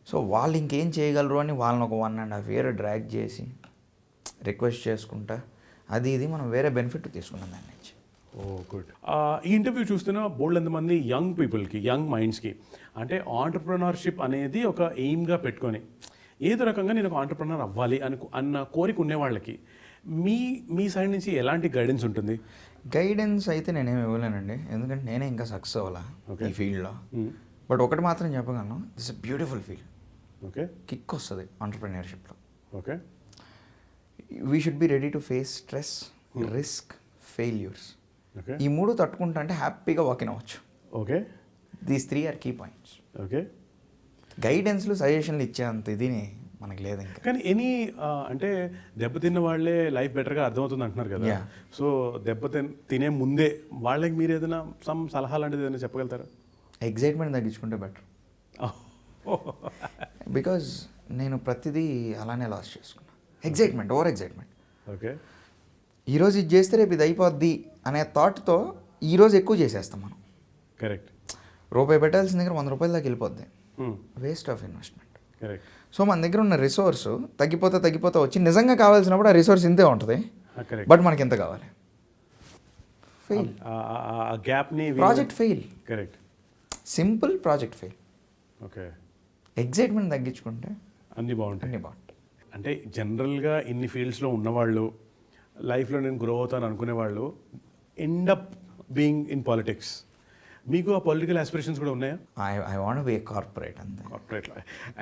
సో వాళ్ళు ఇంకేం చేయగలరు అని వాళ్ళని ఒక 1.5 year డ్రాగ్ చేసి రిక్వెస్ట్ చేసుకుంటా అది ఇది మనం వేరే బెనిఫిట్ తీసుకున్నాం దాని నుంచి. ఓ గుడ్. ఈ ఇంటర్వ్యూ చూస్తున్న బోల్డ్ ఎంతమంది యంగ్ పీపుల్కి, యంగ్ మైండ్స్కి అంటే ఆంటర్ప్రినర్షిప్ అనేది ఒక ఎయిమ్గా పెట్టుకొని ఏదో రకంగా నేను ఒక ఆంటర్ప్రినర్ అవ్వాలి అన్న కోరిక ఉండే వాళ్ళకి మీ సైడ్ నుంచి ఎలాంటి గైడెన్స్ ఉంటుంది? గైడెన్స్ అయితే నేనేమి ఇవ్వలేనండి, ఎందుకంటే నేనే ఇంకా సక్సెస్ అవ్వాలా ఈ ఫీల్డ్లో. బట్ ఒకటి మాత్రం చెప్పగలను, this a beautiful field. Okay. Kick వస్తుంది ఆంటర్ప్రినర్షిప్లో. Okay. We should be ready to face stress, risk, failures. Okay. ఈ 3 తట్టుకుంటా అంటే హ్యాపీగా వాకిన్ అవ్వచ్చు. Okay. These 3 are key points. Okay. గైడెన్స్లు సజెషన్లు ఇచ్చేంత ఇది మనకి లేదు ఇంకా. కానీ అంటే దెబ్బతిన్న వాళ్ళే లైఫ్ బెటర్గా అర్థమవుతుంది అంటున్నారు కదా. సో తినే ముందే వాళ్ళకి మీరు ఏదైనా సలహా లాంటిది ఏదైనా చెప్పగలుగుతారా? ఎగ్జైట్మెంట్ తగ్గించుకుంటే బెటర్. బికాజ్ నేను ప్రతిదీ అలానే లాస్ చేసుకున్నా. Excitement, over excitement. ఓకే. ఈరోజు ఇది చేస్తే రేపు ఇది అయిపోద్ది అనే థాట్తో ఈరోజు ఎక్కువ చేసేస్తాం మనం. కరెక్ట్. రూపాయి పెట్టాల్సిన దగ్గర 100 రూపాయల దాకా వెళ్ళిపోద్ది. Waste of investment. Correct. So మన దగ్గర ఉన్న రిసోర్స్ తగ్గిపోతా వచ్చి నిజంగా కావాల్సినప్పుడు ఆ రిసోర్స్ ఇంతే ఉంటుంది. బట్ మనకి ఎంత కావాలి? ఫెయిల్. గ్యాప్ని project fail. Correct. Simple project fail. Okay. Excitement తగ్గించుకుంటే అన్నీ బాగుంటాయి. బాగుంటాయి. అంటే జనరల్గా ఇన్ని ఫీల్డ్స్లో ఉన్నవాళ్ళు, లైఫ్లో నేను గ్రో అవుతాను అనుకునేవాళ్ళు ఎండప్ బీయింగ్ ఇన్ పాలిటిక్స్. మీకు ఆ పొలిటికల్ ఆస్పిరేషన్స్ కూడా ఉన్నాయా? I want be a corporate అంతే. కార్పొరేట్.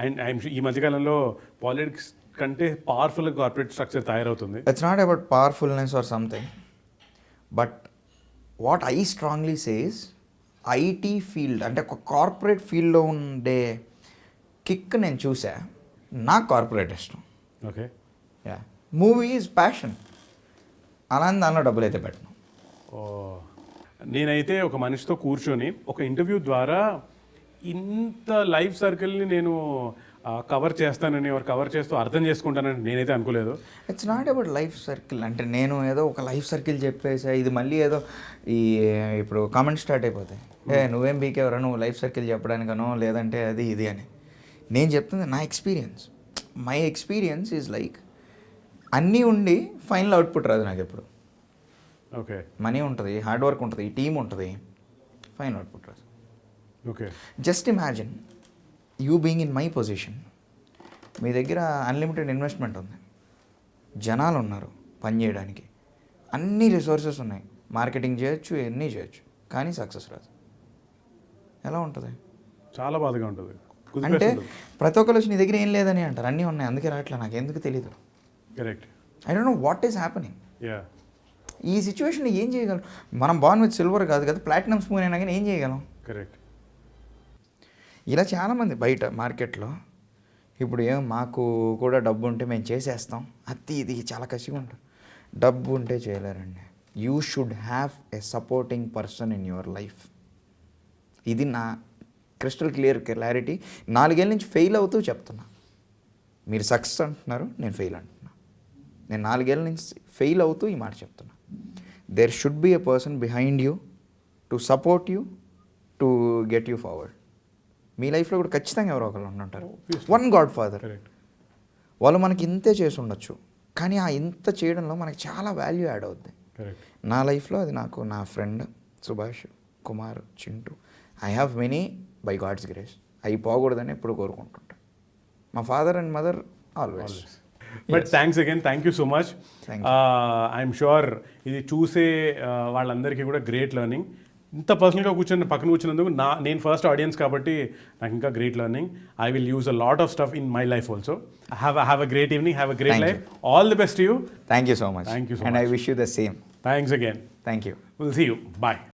అండ్ ఈ మధ్యకాలంలో పాలిటిక్స్ కంటే పవర్ఫుల్ కార్పొరేట్ స్ట్రక్చర్ తయారవుతుంది. It's not about powerfulness or something, but what I strongly says IT field అంటే ఒక కార్పొరేట్ ఫీల్డ్లో ఉండే కిక్ నేను చూసా. నాకు కార్పొరేట్ ఇష్టం. Okay. Yeah, movie is passion. అలానే దానిలో డబ్బులు అయితే పెట్టను. నేనైతే ఒక మనిషితో కూర్చొని ఒక ఇంటర్వ్యూ ద్వారా ఇంత లైఫ్ సర్కిల్ని నేను కవర్ చేస్తానని కవర్ చేస్తూ అర్థం చేసుకుంటానని నేనైతే అనుకోలేదు. It's not about life circle. అంటే నేను ఏదో ఒక లైఫ్ సర్కిల్ చెప్పేసా, ఇది మళ్ళీ ఏదో ఇప్పుడు కామెంట్ స్టార్ట్ అయిపోతాయి. నువ్వేం బీకేవరా నువ్వు లైఫ్ సర్కిల్ చెప్పడానికనో లేదంటే అది ఇది అని. నేను చెప్తుంది నా experience. My experience is like అన్నీ ఉండి ఫైనల్ అవుట్పుట్ రాదు నాకు ఎప్పుడు. ఓకే. మనీ ఉంటుంది, హార్డ్ వర్క్ ఉంటుంది, టీమ్ ఉంటుంది, ఫైనల్ అవుట్పుట్ రాదు. Okay. Just imagine you being in my position. మీ దగ్గర అన్లిమిటెడ్ ఇన్వెస్ట్మెంట్ ఉంది, జనాలు ఉన్నారు పని చేయడానికి, అన్ని రిసోర్సెస్ ఉన్నాయి, మార్కెటింగ్ చేయొచ్చు, ఎన్ని చేయొచ్చు, కానీ సక్సెస్ రాదు. ఎలా ఉంటుంది? చాలా బాధగా ఉంటుంది. అంటే ప్రతి ఒక్కరు వచ్చి నీ దగ్గర ఏం లేదని అంటారు, అన్నీ ఉన్నాయి అందుకే రావట్లే, నాకు ఎందుకు తెలీదు. Correct. I don't know what is happening. Yeah. ఈ సిచ్యువేషన్లో ఏం చేయగలం? మనం బాన్ విత్ సిల్వర్ కాదు కదా, ప్లాటినం స్పూన్ అయినా కానీ ఏం చేయగలం? కరెక్ట్. ఇలా చాలామంది బయట మార్కెట్లో ఇప్పుడు మాకు కూడా డబ్బు ఉంటే మేము చేసేస్తాం, అది ఇది చాలా కసిగా ఉంటారు. డబ్బు ఉంటే చేయలేరండి. You should have a supporting person in your life. ఇది నా క్రిస్టల్ క్లారిటీ. 4 ఏళ్ళ నుంచి ఫెయిల్ అవుతూ చెప్తున్నా. మీరు సక్సెస్ అంటున్నారు, నేను ఫెయిల్ అంటున్నా. నేను 4 ఏళ్ళ నుంచి ఫెయిల్ అవుతూ ఈ మాట చెప్తున్నా. There should be a person behind you to support you, to get you forward. మీ లైఫ్లో కూడా ఖచ్చితంగా ఎవరో ఒకరు ఉంటారు. One godfather. వాళ్ళు మనకి ఇంతే చేసి ఉండొచ్చు, కానీ ఆ ఇంత చేయడంలో మనకి చాలా వాల్యూ యాడ్ అవుద్ది. నా లైఫ్లో అది నాకు నా friend Subhash, Kumar, Chintu. I have many by God's grace. అవి పోకూడదని ఎప్పుడు కోరుకుంటుంటా. మా father and mother always. But thanks again, thank you so much. I'm sure ఇది చూసే వాళ్ళందరికీ కూడా గ్రేట్ లెర్నింగ్. ఇంత పర్సనల్గా కూర్చొని పక్కన కూర్చున్నందుకు నేను ఫస్ట్ ఆడియన్స్ కాబట్టి నాకు ఇంకా great learning. I will use a lot of stuff in my life also. Have a great evening, have a great Thank life. All the best to you. Thank you so much. Thank you so And much. I wish you the same. Thanks again. Thank you. We'll see you. Bye.